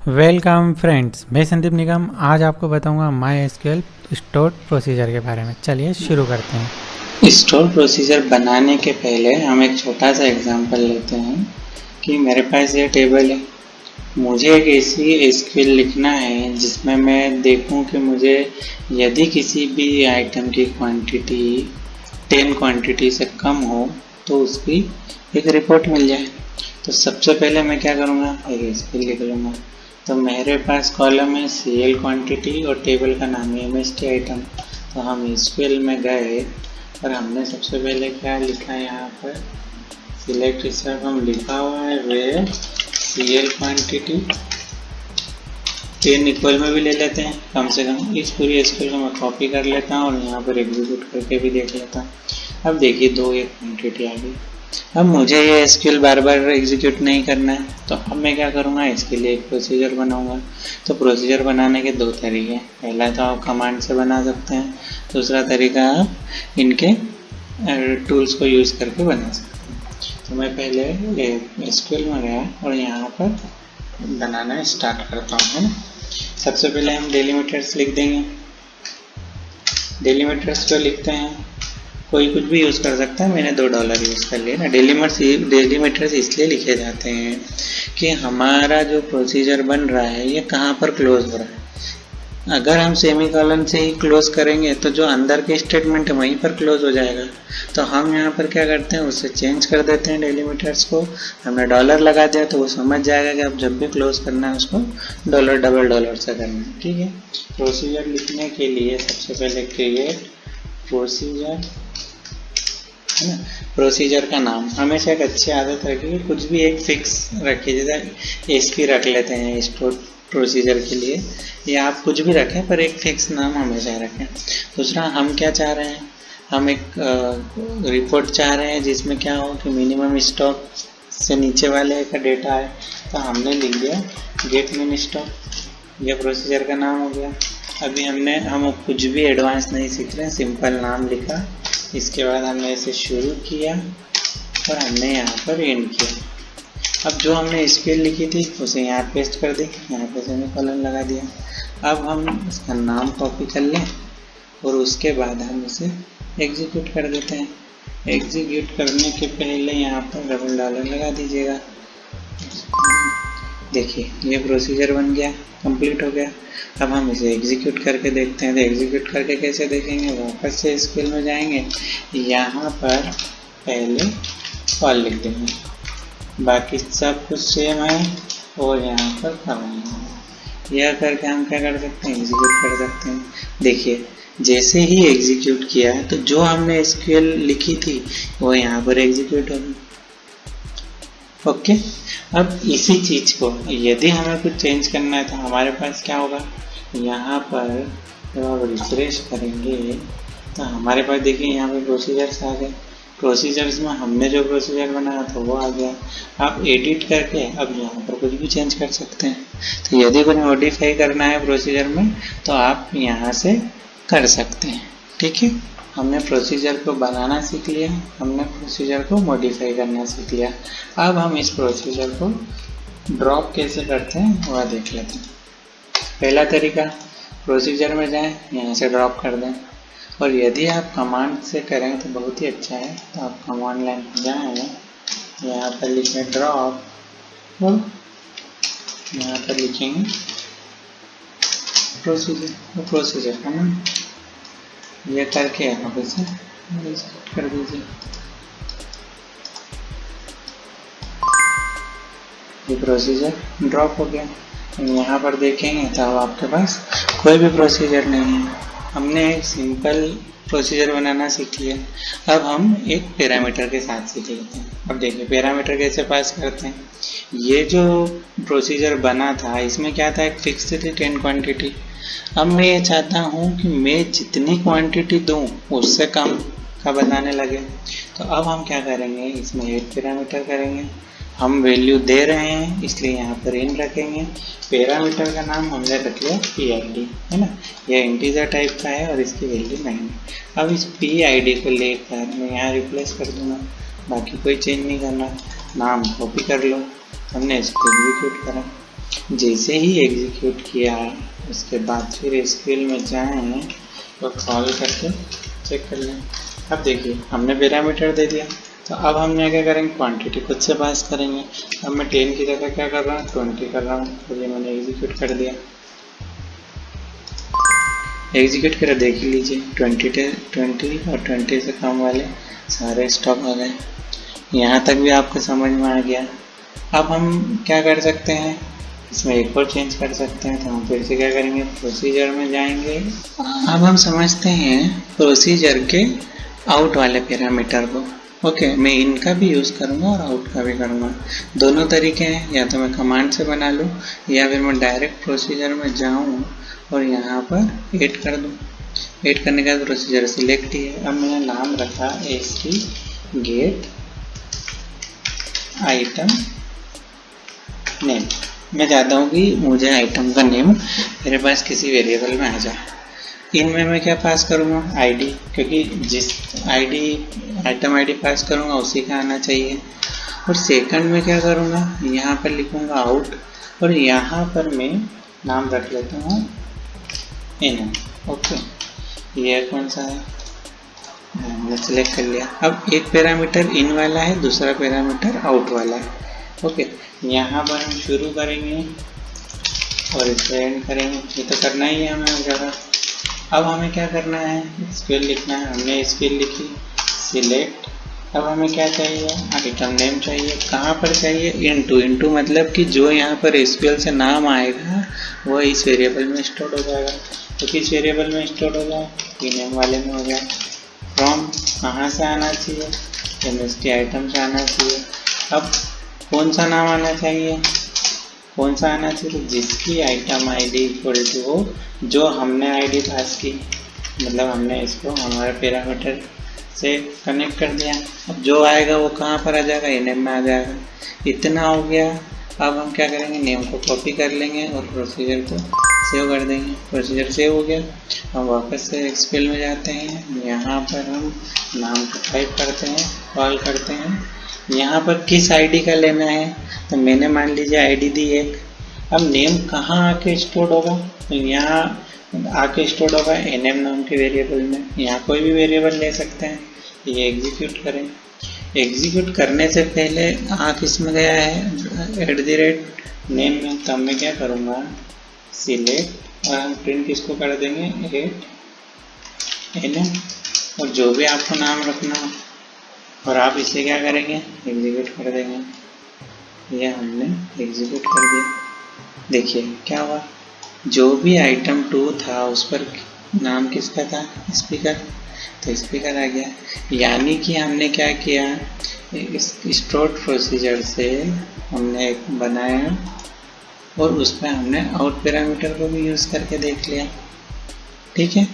Welcome friends, मैं संदीप निगम। आज आपको बताऊंगा माई एसक्यूएल स्टोर प्रोसीजर के बारे में। चलिए शुरू करते हैं। स्टोर प्रोसीजर बनाने के पहले हम एक छोटा सा एग्जांपल लेते हैं कि मेरे पास ये टेबल है। मुझे एक ऐसी एसक्यूएल लिखना है जिसमें मैं देखूं कि मुझे यदि किसी भी आइटम की क्वांटिटी 10 क्वांटिटी से कम हो तो उसकी एक रिपोर्ट मिल जाए। तो सबसे पहले मैं क्या करूँगा, एक एसक्यूएल लिख लूँगा। तो मेरे पास कॉलम है सीएल क्वांटिटी और टेबल का नाम है एमएसटी आइटम। तो हम एसक्यूएल में गए और हमने सबसे पहले क्या लिखा है, यहाँ पर सिलेक्ट स्टेप हम लिखा हुआ है वे सीएल क्वांटिटी 10 इक्वल में भी ले लेते हैं। कम से कम इस पूरी एसक्यूएल को मैं कॉपी कर लेता हूँ और यहाँ पर एग्जीक्यूट करके भी देख लेता हूँ। अब देखिए 2 एक क्वांटिटी आ गई। अब मुझे ये एसक्यूएल बार बार एग्जीक्यूट नहीं करना है, तो अब मैं क्या करूँगा, इसके लिए एक प्रोसीजर बनाऊँगा। तो प्रोसीजर बनाने के 2 तरीके हैं। पहला तो आप कमांड से बना सकते हैं, दूसरा तरीका आप इनके टूल्स को यूज़ करके बना सकते हैं। तो मैं पहले एसक्यूएल में गया और यहाँ पर बनाना स्टार्ट करता हूँ, है ना। सबसे पहले हम डेलीमीटर्स लिख देंगे। डेलीमीटर्स को लिखते हैं, कोई कुछ भी यूज़ कर सकता है, मैंने $2 यूज़ कर लिया ना। डेलीमीटर्स इसलिए लिखे जाते हैं कि हमारा जो प्रोसीजर बन रहा है ये कहाँ पर क्लोज हो रहा है। अगर हम सेमीकोलन से ही क्लोज करेंगे तो जो अंदर के स्टेटमेंट है वहीं पर क्लोज हो जाएगा। तो हम यहाँ पर क्या करते हैं, उससे चेंज कर देते हैं डेलीमीटर्स को। हमने $, लगा दिया तो वो समझ जाएगा कि अब जब भी क्लोज करना है उसको $, से करना है, ठीक है। प्रोसीजर लिखने के लिए सबसे पहले क्रिएट प्रोसीजर, है ना। प्रोसीजर का नाम हमेशा एक अच्छी आदत रखिए, कुछ भी एक फिक्स रखिए। जैसे एसपी रख लेते हैं स्टोर प्रोसीजर के लिए, या आप कुछ भी रखें पर एक फिक्स नाम हमेशा रखें। दूसरा, हम क्या चाह रहे हैं, हम एक रिपोर्ट चाह रहे हैं जिसमें क्या हो कि मिनिमम स्टॉक से नीचे वाले का डेटा है। तो हमने लिख दिया गेट मिन स्टॉक, यह प्रोसीजर का नाम हो गया। अभी हम कुछ भी एडवांस नहीं सीख रहे हैं, सिंपल नाम लिखा। इसके बाद हमने इसे शुरू किया और हमने यहाँ पर एंड किया। अब जो हमने एसक्यूएल लिखी थी उसे यहाँ पेस्ट कर दी, यहाँ पे सेमीकोलन लगा दिया। अब हम इसका नाम कॉपी कर लें और उसके बाद हम इसे एग्जीक्यूट कर देते हैं। एग्जीक्यूट करने के पहले यहाँ पर $, लगा दीजिएगा। देखिए ये प्रोसीजर बन गया, कंप्लीट हो गया। अब हम इसे एग्जीक्यूट करके देखते हैं। तो एग्जीक्यूट करके कैसे देखेंगे, वापस से एसक्यूएल में जाएंगे, यहाँ पर पहले कॉल लिख देंगे, बाकी सब कुछ सेम है और यहाँ पर कमांड है। यह करके हम क्या कर सकते हैं, एग्जीक्यूट कर सकते हैं। देखिए जैसे ही एग्जीक्यूट किया तो जो हमने एसक्यूएल लिखी थी वो यहाँ पर एग्जीक्यूट होगी। ओके, अब इसी चीज़ को यदि हमें कुछ चेंज करना है तो हमारे पास क्या होगा, यहाँ पर जब आप रिफ्रेश करेंगे तो हमारे पास देखिए यहाँ पर प्रोसीजर्स आ गए। प्रोसीजर्स में हमने जो प्रोसीजर बनाया था वो आ गया। आप एडिट करके अब यहाँ पर कुछ भी चेंज कर सकते हैं। तो यदि कुछ मॉडिफाई करना है प्रोसीजर में तो आप यहाँ से कर सकते हैं, ठीक है। हमने प्रोसीजर को बनाना सीख लिया, हमने प्रोसीजर को मॉडिफाई करना सीख लिया। अब हम इस प्रोसीजर को ड्रॉप कैसे करते हैं वह देख लेते हैं। पहला तरीका, प्रोसीजर में जाएं, यहाँ से ड्रॉप कर दें। और यदि आप कमांड से करें तो बहुत ही अच्छा है। तो आप कमांड लाइन में जाएँ, यहाँ पर लिखें ड्रॉप और यहाँ पर लिखेंगे प्रोसीजर, प्रोसीजर है ना। यह करके आप इसे रिसेट कर दीजिए। ये प्रोसीजर ड्रॉप हो गया। यहाँ पर देखेंगे तो अब आपके पास कोई भी प्रोसीजर नहीं है। हमने एक सिंपल प्रोसीजर बनाना सीख लिया। अब हम एक पैरामीटर के साथ सीख लेते हैं। अब देखिए पैरामीटर कैसे पास करते हैं। ये जो प्रोसीजर बना था इसमें क्या था, एक फिक्स थी 10 क्वांटिटी। अब मैं ये चाहता हूँ कि मैं जितनी क्वांटिटी दूँ उससे कम का बनाने लगे। तो अब हम क्या करेंगे, इसमें एक पैरामीटर करेंगे। हम वैल्यू दे रहे हैं इसलिए यहाँ पर इन रखेंगे। पैरामीटर का नाम हमने रख लिया PID, है ना। यह इंटीजर टाइप का है और इसकी वैल्यू 9 है। अब इस PID को लेकर मैं यहाँ रिप्लेस कर दूँगा, बाकी कोई चेंज नहीं करना। नाम कॉपी कर लो, हमने इसको एग्जीक्यूट करा। जैसे ही एग्जीक्यूट किया उसके बाद फिर एसक्यूएल में जाएं और कॉल करके चेक कर लें। अब देखिए हमने पैरामीटर दे दिया, तो अब हमने क्या करेंगे, क्वांटिटी खुद से पास करेंगे। अब मैं 10 की जगह क्या कर रहा हूँ, 20 कर रहा हूँ, तो ये मैंने एग्जीक्यूट कर दिया। एग्जीक्यूट कर देख लीजिए 20 और 20 से कम वाले सारे स्टॉप हो गए। यहाँ तक भी आपको समझ में आ गया। अब हम क्या कर सकते हैं, इसमें एक और चेंज कर सकते हैं। तो हम फिर से क्या करेंगे, प्रोसीजर में जाएंगे। अब हम समझते हैं प्रोसीजर के आउट वाले पैरामीटर को। ओके, मैं इनका भी यूज़ करूँगा और आउट का भी करूँगा। दोनों तरीके हैं, या तो मैं कमांड से बना लूँ या फिर मैं डायरेक्ट प्रोसीजर में जाऊँ और यहाँ पर ऐड कर दूँ। ऐड करने के बाद प्रोसीजर सिलेक्ट ही है। अब मैंने नाम रखा एसटी गेट आइटम नेम। मैं चाहता हूँ कि मुझे आइटम का नेम मेरे पास किसी वेरिएबल में आ जाए। इनमें मैं क्या पास करूँगा, आईडी, क्योंकि जिस आइटम आईडी पास करूँगा उसी का आना चाहिए। और सेकंड में क्या करूँगा, यहाँ पर लिखूँगा आउट और यहाँ पर मैं नाम रख लेता हूँ एन। ओके, ये कौन सा है, हमने सेलेक्ट कर लिया। अब एक पैरामीटर इन वाला है, दूसरा पैरामीटर आउट वाला है। ओके, यहाँ पर हम शुरू करेंगे और इसे एंड करेंगे। ये तो करना ही है हमें ज़्यादा। अब हमें क्या करना है, एसक्यूएल लिखना है। हमने एसक्यूएल लिखी, सिलेक्ट। अब हमें क्या चाहिए, आइटम नेम चाहिए। कहाँ पर चाहिए, इनटू मतलब कि जो यहाँ पर एसक्यूएल से नाम आएगा वो इस वेरिएबल में स्टोर हो जाएगा। तो किस वेरिएबल में स्टोर हो जाए, नेम वाले में हो जाए। फ्रॉम कहाँ से आना चाहिए, एमएसटी आइटम से आना चाहिए। अब कौन सा नाम आना चाहिए, कौन सा आना चाहिए, जिसकी आइटम आईडी इक्वल टू हो जो हमने आईडी पास की, मतलब हमने इसको हमारे पैरामीटर से कनेक्ट कर दिया। अब जो आएगा वो कहाँ पर आ जाएगा, एनएम में आ जाएगा। इतना हो गया। अब हम क्या करेंगे, नेम को कॉपी कर लेंगे और प्रोसीजर को सेव कर देंगे। प्रोसीजर सेव हो गया। हम वापस से एक्सएल में जाते हैं। यहाँ पर हम नाम को टाइप करते हैं, कॉल करते हैं। यहाँ पर किस आईडी का लेना है, तो मैंने मान लीजिए आईडी दी एक। अब नेम कहाँ आके स्टोर होगा, तो यहाँ आके स्टोर होगा एनएम नाम के वेरिएबल में। यहाँ कोई भी वेरिएबल ले सकते हैं। ये एग्जीक्यूट करें। एग्जीक्यूट करने से पहले किस में गया है, @नेम में। तब मैं क्या करूँगा, सिलेक्ट और हम प्रिंट किसको कर देंगे, एनएम, और जो भी आपको नाम रखना हो। और आप इसे क्या करेंगे, एग्जीक्यूट कर देंगे। ये हमने एग्जीक्यूट कर दिया। देखिए क्या हुआ, जो भी आइटम 2 था उस पर नाम किसका था, स्पीकर, तो स्पीकर आ गया। यानी कि हमने क्या किया, स्टोर प्रोसीजर से हमने एक बनाया और उसमें हमने आउट पैरामीटर को भी यूज़ करके देख लिया। ठीक है,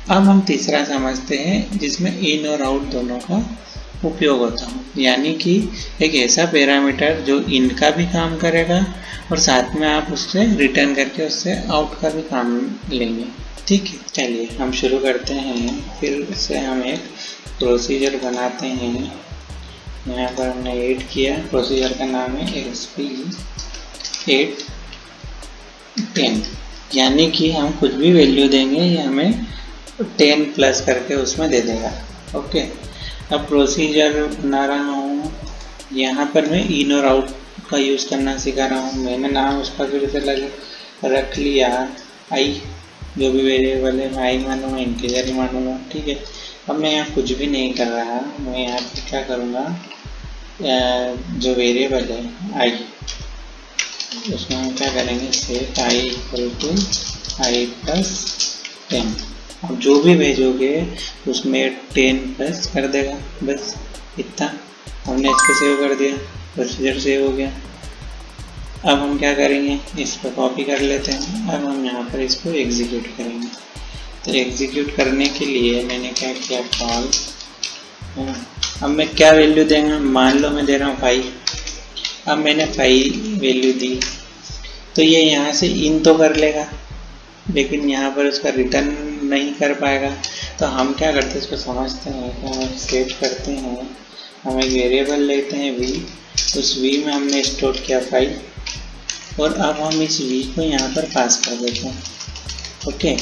अब हम तीसरा समझते हैं जिसमें इन और आउट दोनों का उपयोग होता है। यानी कि एक ऐसा पैरामीटर जो इन का भी काम करेगा और साथ में आप उससे रिटर्न करके उससे आउट का भी काम लेंगे। ठीक है, चलिए हम शुरू करते हैं। फिर से हम एक प्रोसीजर बनाते हैं। यहाँ पर हमने ऐड किया, प्रोसीजर का नाम है SP810। यानी कि हम कुछ भी वैल्यू देंगे ये हमें 10 प्लस करके उसमें दे देगा। ओके, अब प्रोसीजर बना रहा हूँ। यहाँ पर मैं इन और आउट का यूज़ करना सिखा रहा हूँ। मैंने नाम उसका फिर से रख लिया आई, जो भी वेरिएबल है मैं आई मानूंगा, इंटीजर ही मानूंगा। ठीक है, अब मैं यहाँ कुछ भी नहीं कर रहा। मैं यहाँ पर क्या करूँगा, जो वेरिएबल है आई, उसमें हम क्या करेंगे, set I equal to I plus 10। अब जो भी भेजोगे उसमें 10 प्लस कर देगा, बस इतना। हमने इसको सेव कर दिया, प्रोसीजर सेव हो गया। अब हम क्या करेंगे, इसको कॉपी कर लेते हैं। अब हम यहाँ पर इसको एग्जीक्यूट करेंगे। तो एग्जीक्यूट करने के लिए मैंने क्या किया, कॉल। अब मैं क्या वैल्यू देंगे, मान लो मैं दे रहा हूँ 5। अब मैंने 5 वैल्यू दी तो ये यहाँ से इन तो कर लेगा, लेकिन यहाँ पर उसका रिटर्न नहीं कर पाएगा। तो हम क्या करते हैं, इसको समझते हैं कि हम सेट करते हैं। हम एक वेरिएबल लेते हैं v, उस v में हमने स्टोर किया 5। और अब हम इस v को यहाँ पर पास कर देते हैं। ओके,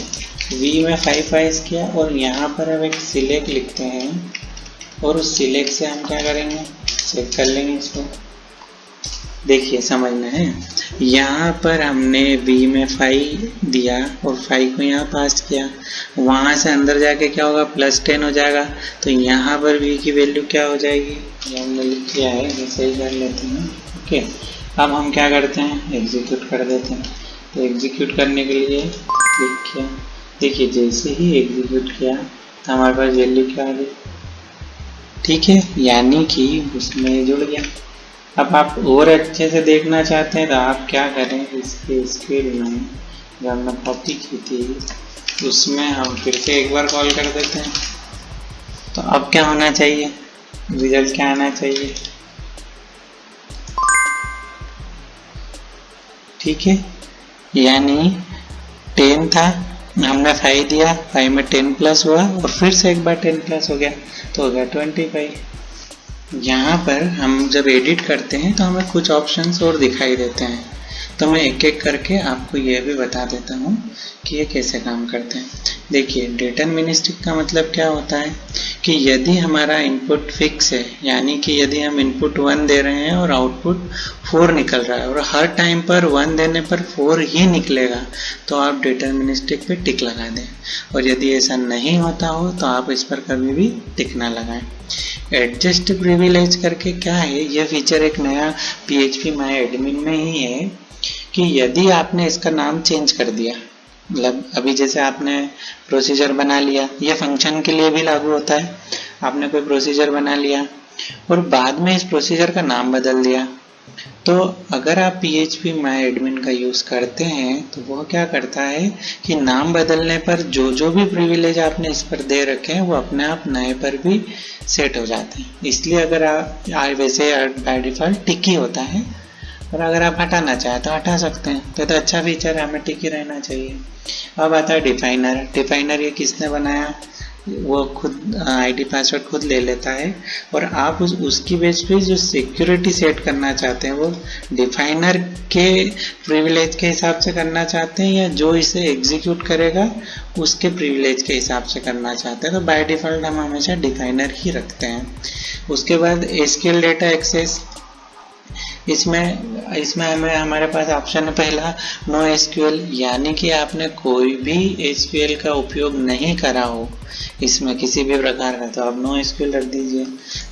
v में 5 पास किया और यहाँ पर अब एक सिलेक्ट लिखते हैं और उस सिलेक्ट से हम क्या करेंगे, चेक कर लेंगे इसको। देखिए समझना है, यहाँ पर हमने v में 5 दिया और 5 को यहाँ पास किया, वहाँ से अंदर जाके क्या होगा, +10 हो जाएगा। तो यहाँ पर v की वैल्यू क्या हो जाएगी, ये हमने लिख लिया है, जैसे ही कर लेते हैं। ओके, अब हम क्या करते हैं, एग्जीक्यूट कर देते हैं। तो एग्जीक्यूट करने के लिए क्लिक किया, देखिए जैसे ही एग्जीक्यूट किया तो हमारे पास वैल्यू क्या आ गई, ठीक है, यानी कि उसमें जुड़ गया। अब आप और अच्छे से देखना चाहते हैं तो आप क्या करें, इसके स्क्रीन में जो हमने कॉपी की थी उसमें हम फिर से एक बार कॉल कर देते हैं। तो अब क्या होना चाहिए, रिजल्ट क्या आना चाहिए, ठीक है, यानी 10 था, हमने 5 दिया, 5 में 10 प्लस हुआ और फिर से एक बार 10 प्लस हो गया तो हो गया 25। यहाँ पर हम जब एडिट करते हैं तो हमें कुछ ऑप्शंस और दिखाई देते हैं, तो मैं एक एक करके आपको यह भी बता देता हूँ कि ये कैसे काम करते हैं। देखिए, डिटरमिनिस्टिक का मतलब क्या होता है कि यदि हमारा इनपुट फिक्स है, यानी कि यदि हम इनपुट 1 दे रहे हैं और आउटपुट 4 निकल रहा है और हर टाइम पर 1 देने पर 4 ही निकलेगा, तो आप डिटरमिनिस्टिक पे टिक लगा दें। और यदि ऐसा नहीं होता हो तो आप इस पर कभी भी टिक ना लगाएं। एडजस्ट प्रिविलेज करके क्या है, यह फीचर एक नया PHP माय एडमिन में ही है कि यदि आपने इसका नाम चेंज कर दिया, मतलब अभी जैसे आपने प्रोसीजर बना लिया, ये फंक्शन के लिए भी लागू होता है, आपने कोई प्रोसीजर बना लिया और बाद में इस प्रोसीजर का नाम बदल दिया, तो अगर आप PHP माय एडमिन का यूज़ करते हैं तो वह क्या करता है कि नाम बदलने पर जो जो भी प्रिविलेज आपने इस पर दे रखे हैं वो अपने आप नए पर भी सेट हो जाते हैं। इसलिए अगर आप वैसे बाय डिफ़ॉल्ट टिक ही होता है, और अगर आप हटाना चाहें तो हटा सकते हैं। तो अच्छा फीचर है, हमें टिक ही रहना चाहिए। अब आता है डिफाइनर। डिफाइनर ये किसने बनाया, वो खुद आईडी पासवर्ड खुद ले लेता है और आप उसकी बेस पे जो सिक्योरिटी सेट करना चाहते हैं वो डिफाइनर के प्रिविलेज के हिसाब से करना चाहते हैं या जो इसे एग्जीक्यूट करेगा उसके प्रिविलेज के हिसाब से करना चाहते हैं। तो बाय डिफ़ॉल्ट हम हमेशा डिफाइनर ही रखते हैं। उसके बाद एसक्यूएल डेटा एक्सेस, इसमें हमारे पास ऑप्शन है पहला नो एसक्यूएल, यानी कि आपने कोई भी एसक्यूएल का उपयोग नहीं करा हो इसमें किसी भी प्रकार का, तो आप नो एसक्यूएल रख दीजिए।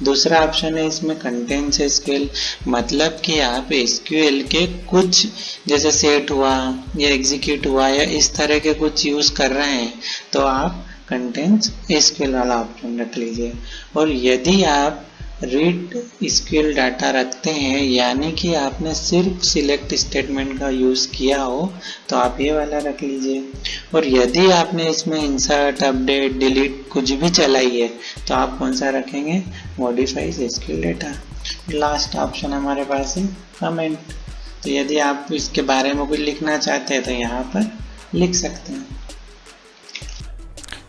दूसरा ऑप्शन है इसमें कंटेंट्स एसक्यूएल, मतलब कि आप एसक्यूएल के कुछ जैसे सेट हुआ या एग्जीक्यूट हुआ या इस तरह के कुछ यूज़ कर रहे हैं तो आप कंटेंट्स एसक्यूएल वाला ऑप्शन रख लीजिए। और यदि आप रीड एसक्यूएल डाटा रखते हैं, यानी कि आपने सिर्फ सिलेक्ट स्टेटमेंट का यूज़ किया हो तो आप ये वाला रख लीजिए। और यदि आपने इसमें इंसर्ट, अपडेट, डिलीट कुछ भी चलाई है तो आप कौन सा रखेंगे, modifies SQL data. Last option हमारे पास है कमेंट, तो यदि आप इसके बारे में कुछ लिखना चाहते हैं तो यहाँ पर लिख सकते हैं।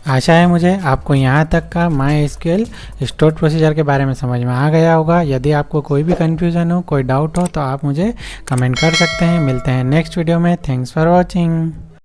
आशा है मुझे आपको यहाँ तक का MySQL स्टोर प्रोसीजर के बारे में समझ में आ गया होगा। यदि आपको कोई भी कन्फ्यूज़न हो, कोई डाउट हो तो आप मुझे कमेंट कर सकते हैं। मिलते हैं नेक्स्ट वीडियो में। Thanks for watching.